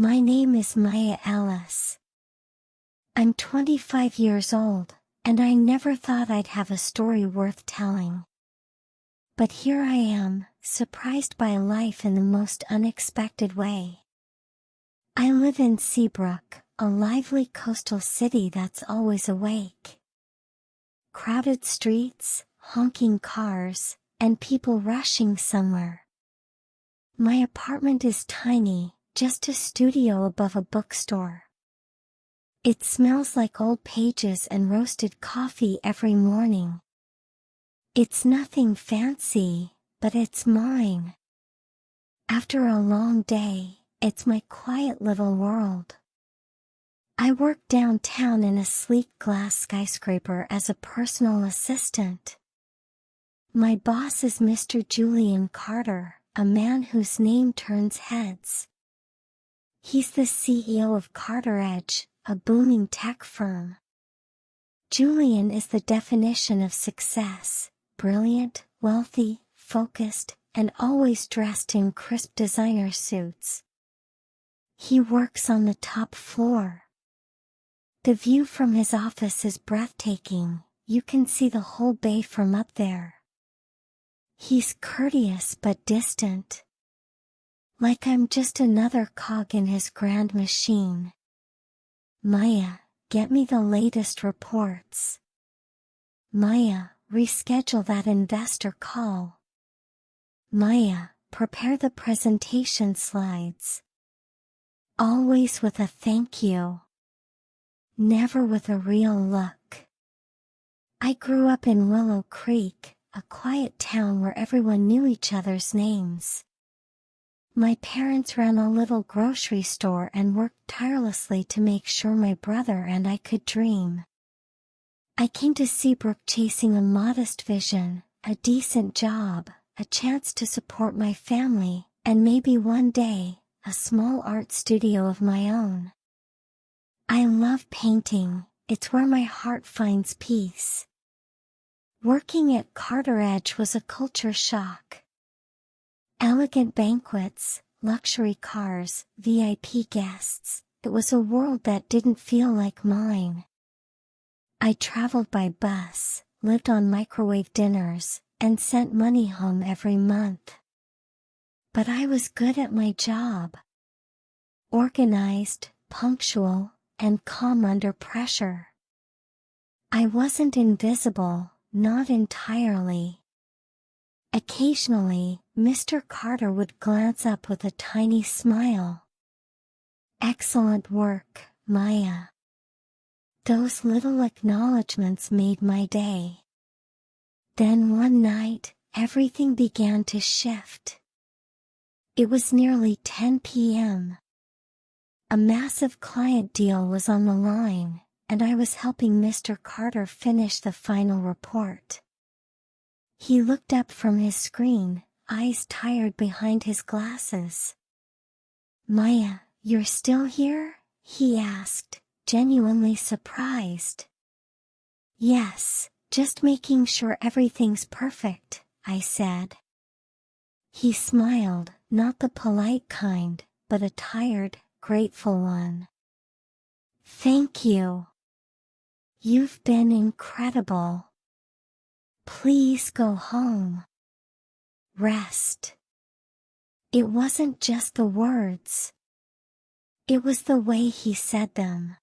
My name is Maya Ellis. I'm 25 years old, and I never thought I'd have a story worth telling. But here I am, surprised by life in the most unexpected way. I live in Seabrook, a lively coastal city that's always awake. Crowded streets, honking cars, and people rushing somewhere. My apartment is tiny, just a studio above a bookstore. It smells like old pages and roasted coffee every morning. It's nothing fancy, but it's mine. After a long day, it's my quiet little world. I work downtown in a sleek glass skyscraper as a personal assistant. My boss is Mr. Julian Carter, a man whose name turns heads. He's the CEO of Carter Edge, a booming tech firm. Julian is the definition of success, brilliant, wealthy, focused, and always dressed in crisp designer suits. He works on the top floor. The view from his office is breathtaking, you can see the whole bay from up there. He's courteous but distant. Like I'm just another cog in his grand machine. Maya, get me the latest reports. Maya, reschedule that investor call. Maya, prepare the presentation slides. Always with a thank you. Never with a real look. I grew up in Willow Creek, a quiet town where everyone knew each other's names. My parents ran a little grocery store and worked tirelessly to make sure my brother and I could dream. I came to Seabrook chasing a modest vision, a decent job, a chance to support my family, and maybe one day, a small art studio of my own. I love painting, it's where my heart finds peace. Working at Carter Edge was a culture shock. Elegant banquets, luxury cars, VIP guests, it was a world that didn't feel like mine. I traveled by bus, lived on microwave dinners, and sent money home every month. But I was good at my job. Organized, punctual, and calm under pressure. I wasn't invisible, not entirely. Occasionally, Mr. Carter would glance up with a tiny smile. Excellent work, Maya. Those little acknowledgments made my day. Then one night, everything began to shift. It was nearly 10 p.m. A massive client deal was on the line, and I was helping Mr. Carter finish the final report. He looked up from his screen, eyes tired behind his glasses. Maya, you're still here? He asked, genuinely surprised. Yes, just making sure everything's perfect, I said. He smiled, not the polite kind, but a tired, grateful one. Thank you. You've been incredible. Please go home. Rest. It wasn't just the words. It was the way he said them.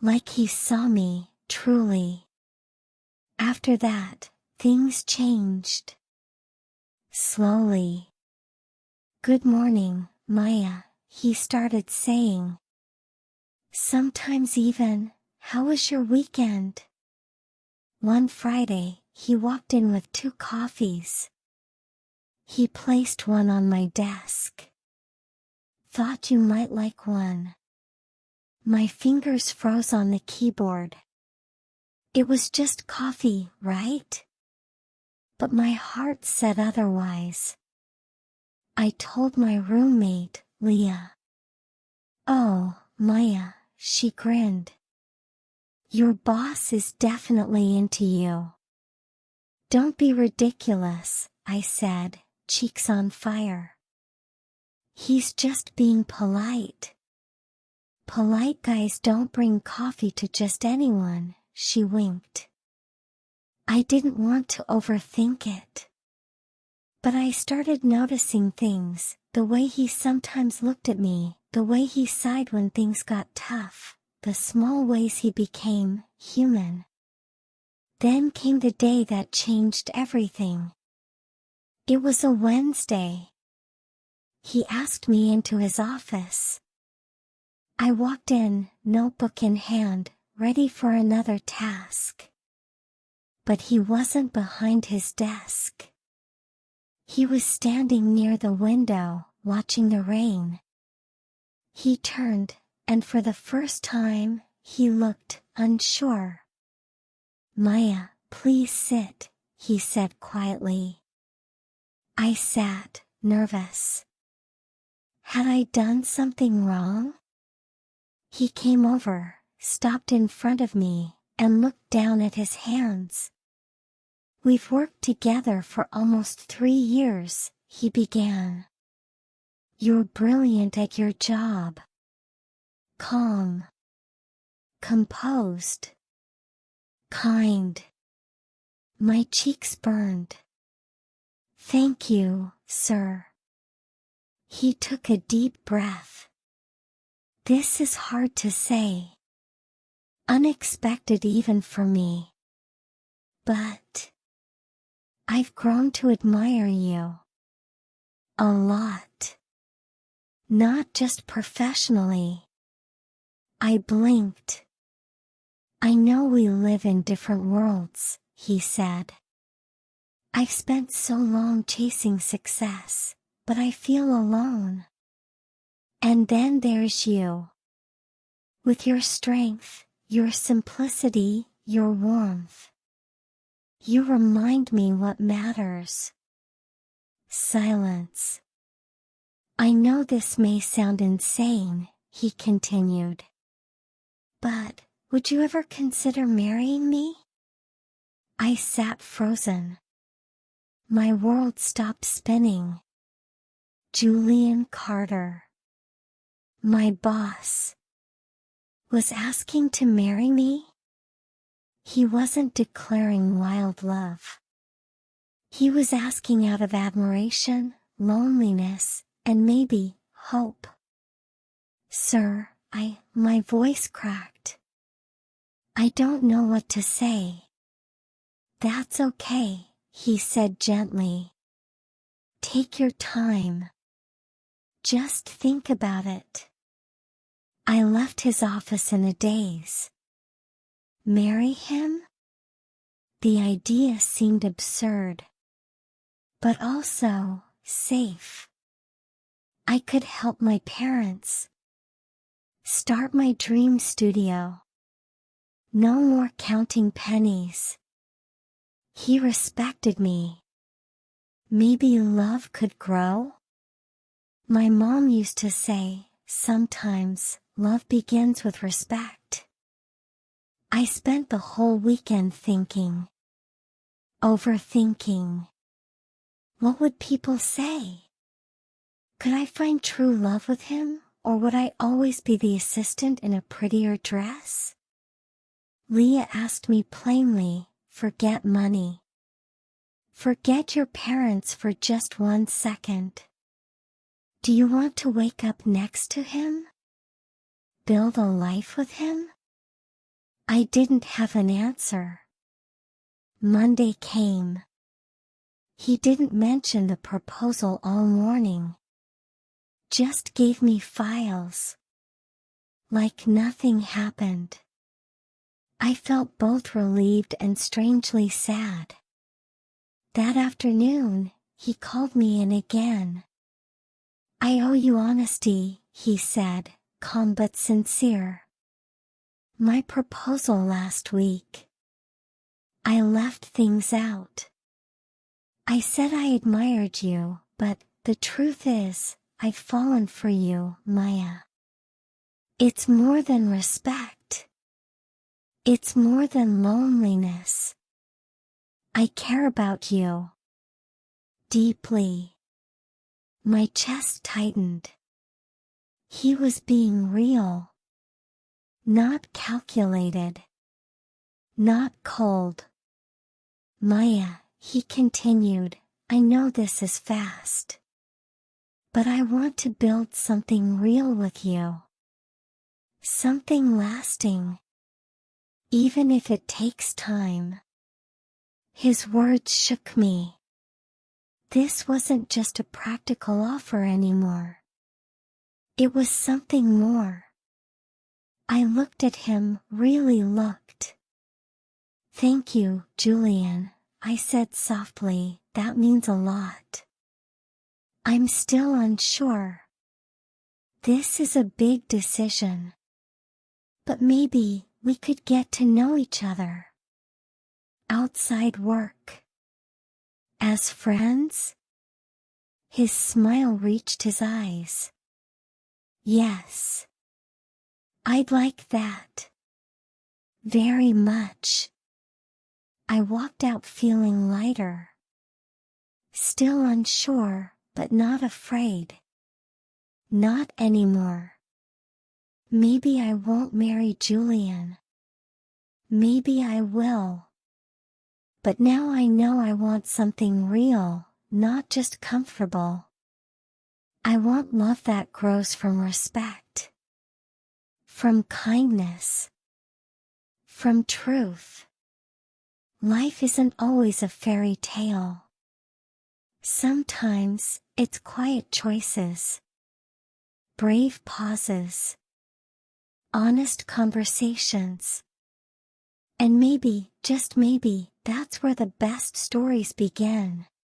Like he saw me, truly. After that, things changed. Slowly. Good morning, Maya, he started saying. Sometimes even, how was your weekend? One Friday, he walked in with 2 coffees. He placed one on my desk. Thought you might like one. My fingers froze on the keyboard. It was just coffee, right? But my heart said otherwise. I told my roommate, Leah. Oh, Maya, she grinned. Your boss is definitely into you. Don't be ridiculous, I said, cheeks on fire. He's just being polite. Polite guys don't bring coffee to just anyone, she winked. I didn't want to overthink it. But I started noticing things, the way he sometimes looked at me, the way he sighed when things got tough, the small ways he became human. Then came the day that changed everything. It was a Wednesday. He asked me into his office. I walked in, notebook in hand, ready for another task. But he wasn't behind his desk. He was standing near the window, watching the rain. He turned, and for the first time, he looked unsure. Maya, please sit, he said quietly. I sat, nervous. Had I done something wrong? He came over, stopped in front of me, and looked down at his hands. We've worked together for almost 3 years, he began. You're brilliant at your job. Calm. Composed. Kind. My cheeks burned. Thank you, sir. He took a deep breath. This is hard to say. Unexpected even for me. But I've grown to admire you. A lot. Not just professionally. I blinked. I know we live in different worlds, he said. I've spent so long chasing success, but I feel alone. And then there's you. With your strength, your simplicity, your warmth. You remind me what matters. Silence. I know this may sound insane, he continued. But, would you ever consider marrying me? I sat frozen. My world stopped spinning. Julian Carter, my boss, was asking to marry me? He wasn't declaring wild love. He was asking out of admiration, loneliness, and maybe hope. Sir, my voice cracked. I don't know what to say. That's okay, he said gently. Take your time. Just think about it. I left his office in a daze. Marry him? The idea seemed absurd. But also, safe. I could help my parents. Start my dream studio. No more counting pennies. He respected me. Maybe love could grow? My mom used to say, sometimes, love begins with respect. I spent the whole weekend thinking. Overthinking. What would people say? Could I find true love with him, or would I always be the assistant in a prettier dress? Leah asked me plainly, forget money. Forget your parents for just 1 second. Do you want to wake up next to him? Build a life with him? I didn't have an answer. Monday came. He didn't mention the proposal all morning. Just gave me files. Like nothing happened. I felt both relieved and strangely sad. That afternoon, he called me in again. I owe you honesty, he said, calm but sincere. My proposal last week. I left things out. I said I admired you, but the truth is, I've fallen for you, Maya. It's more than respect. It's more than loneliness. I care about you. Deeply. My chest tightened. He was being real. Not calculated. Not cold. Maya, he continued, I know this is fast. But I want to build something real with you. Something lasting. Even if it takes time. His words shook me. This wasn't just a practical offer anymore. It was something more. I looked at him, really looked. Thank you, Julian, I said softly, that means a lot. I'm still unsure. This is a big decision. But maybe we could get to know each other. Outside work. As friends? His smile reached his eyes. Yes. I'd like that. Very much. I walked out feeling lighter. Still unsure, but not afraid. Not anymore. Maybe I won't marry Julian. Maybe I will. But now I know I want something real, not just comfortable. I want love that grows from respect. From kindness. From truth. Life isn't always a fairy tale. Sometimes, it's quiet choices. Brave pauses. Honest conversations. And maybe, just maybe, that's where the best stories begin.